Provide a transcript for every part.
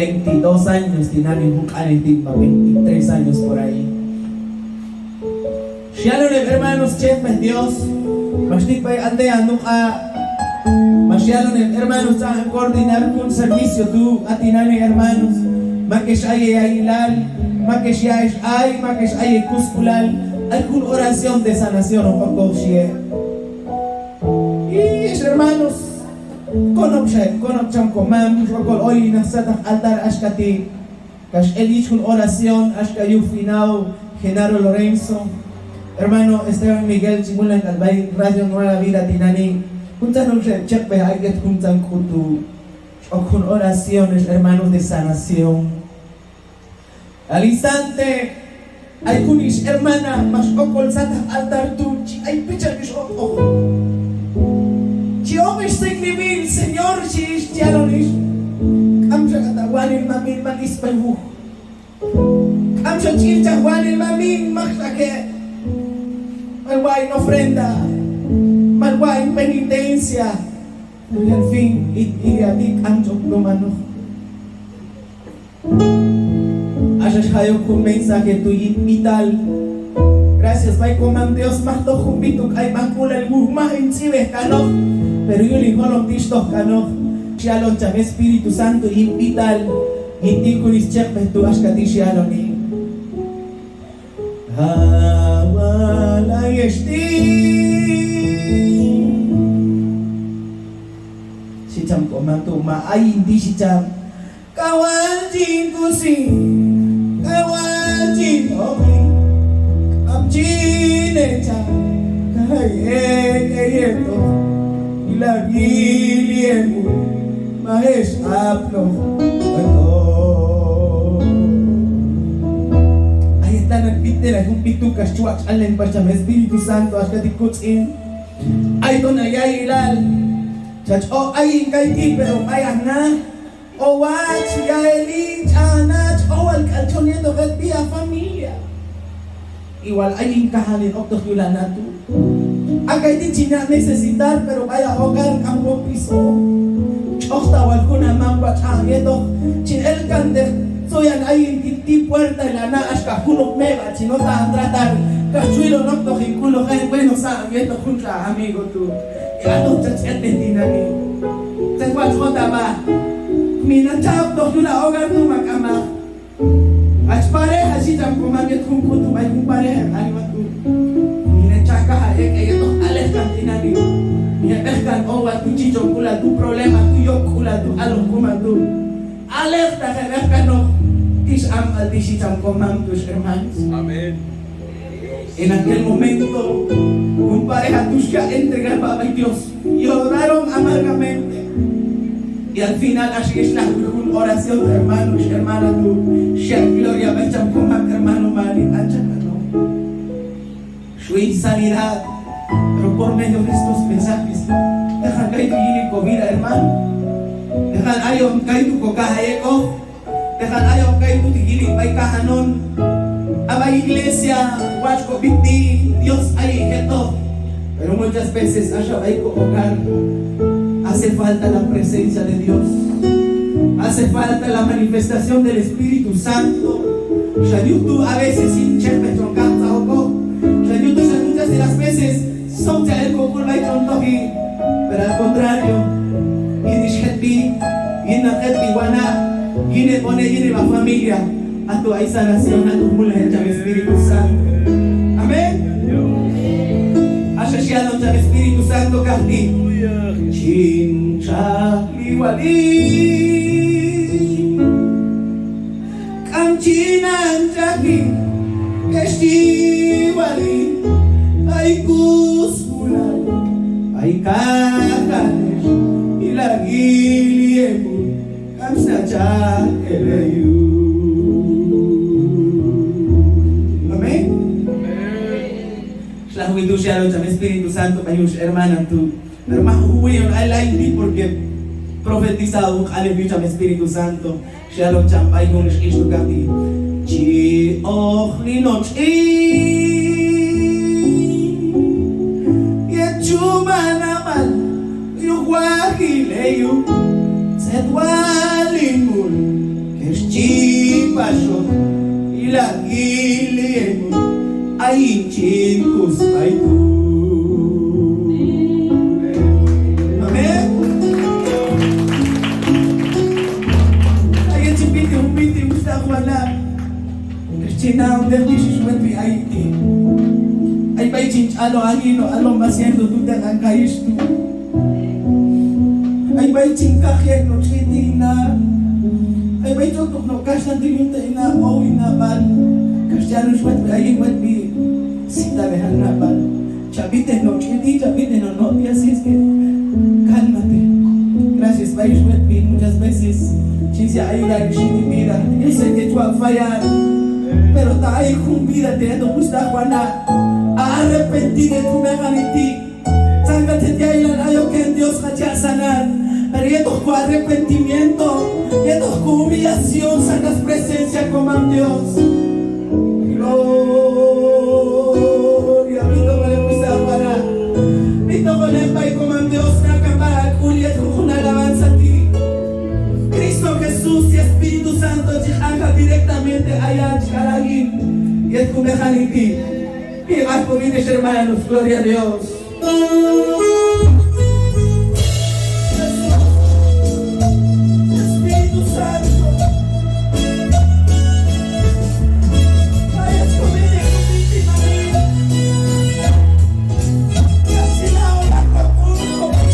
22 años, tinani bukanin timba, 23 años por ahí. Shalom hermanos, chef Dios, mastik pay andea nuka. Mashalom hermanos, a coordinar un servicio tú atinani hermanos, makesh ay ailal, makesh ay, makesh ay kuskulal, alguna oración de sanación o poco shie. Y hermanos, konopcham komam, rokol hoy nasatah altar ashkati, kash elish un oración ashkayu finao, Genaro Lorenzo. Hermano Esteban Miguel Chimulan Calvay, Radio Nueva Vida Tinani, juntan un chepe, hay que juntan con oraciones, hermanos de sanación. Al instante, hay kunish hermana, mas okol sata altar tu, hay pichar mis ojos. Chihomish signibil, Señor, chish, chialonish, kamsha katawanil mamin manispayu. Kamsha chilchawanil mamin maksake. Malguay ofrenda, malguay penitencia, y al fin, itiatik anchok lumano. Asas hayo kun mensaje tu vital. Gracias, Pai, como Dios más to jumbituk ay bancula el más incibe cano, pero yo le holom distos cano. Shalom cham Espíritu Santo vital, y tikuris chepe tu askati shalom. Awalay esti si cham komanto maayin di si cham kawanjin kusi kawanjin omi amjine cham kayeto ilagiliemu mahesh apno nagpitila kung pitukas chuak allen pa siya Espiritu Santo as katikutin ay to na yailal chach o ay kay ti pero payah na o watch yailin chanach o al kalchoniendo kat pia familia igual ay kahalin oktos yula na tu agay din china necesitar pero payah hogar kampo piso chokta wal kuna mamba changeto chin el kande soyan ay ti puerta y la na hasta kuno mega si no ta tratar kachuilo no to kulo hay bueno sa viendo junta amigo tú y a tu chachete dinami te cual jota ba mina chao to yula hogar tu makama ach pareja si jam ko maget kun kutu bay kun pareja ay matu mina chaka hay que to alerta dinami mina eskan o wa tu chicho kula tu problema tu yo kula tu alo kuma tu alerta que no al disitam comam tus hermanos. Amén. En aquel momento, un pareja tuya entregaba a Dios y oraron amargamente. Y al final, así es la oración de hermanos y hermanas. Gloria a comam hermano Mari, achacano. Su insanidad, pero por medio de estos mensajes, dejan caer tu yinico vida, hermano. Dejan ayon caer tu cocajeco. Dejan ayaw kayo tutigili bay kahanon abay iglesia watch ko biti Dios ay heto pero muchas veces asya ay ko hogar hace falta la presencia de Dios hace falta la manifestación del Espíritu Santo ya YouTube a veces sin chepe troncanta o ko ya YouTube muchas de las veces son ya el kokul bay trontohi pero al contrario inishhetbi inakhetbi wana Gine pone gine la familia a tu sanación a tu mujer del Espíritu Santo. Amén. Asociado al Espíritu Santo casti. Chincha liwali. Kamchinan jaki. Kestiwali. Ay kuskulay. Ay kakanesh. Ilagiliemu. Saja eleyu. Amén. Selalu itu shalom sama Espíritu Santo payus hermana tu. Pero más huyon alay di porque profetizado aleluya sama Espíritu Santo. Shalom sama payus isu kati. Chi oh linoch ya cuma namal yu wahileyu. Sedwalimul ay chicos, ay tú. Amen? Ayan si Piti, Piti, gusto ako wala. China, dahil siswet mi ay iti. Ay ba'y chinch, angino, masiendo, dudan ang kayos tu. Ay ba'y chingkakyak, no, chitina. Ay ba'y tutok, no, kasya din yung taina, o inaban. Kasya no, swet mi, ay wet mi. Sita de hanaban. Chavite, no, chiti, chavite, no, no, así es que, cálmate. Gracias, ba'y swet mi, muchas veces. Chinsia, ay, la chiti, mira, yo sé que tú vas a fallar. Pero tayo kung vida te ito gusta ko na arrepentir de tu meganiti. Sangat setiailan ayaw que Dios kaya sanar. Pero ito ko arrepentimiento, ito ko humillación, sangat presencia como Dios. Gloria, ito ko le gusta ko na. Ito ko lempay como Dios na kapag ulit ko alabanza a ti. Cristo Jesús y Espíritu Santo haga directamente allá Chicaragín y es como Janiti. Y vas por mis hermanos, gloria a Dios. Espíritu Santo. Vayas conmigo con mi María. Y así la hora con Padre.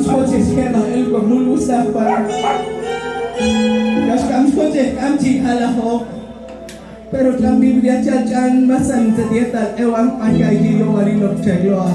soches kaya el ko lulusapan. Kas kam soches kam chikala ho. Pero ang Biblia chan masan sa dietal ewang pangkay hiyo warin of cheglo.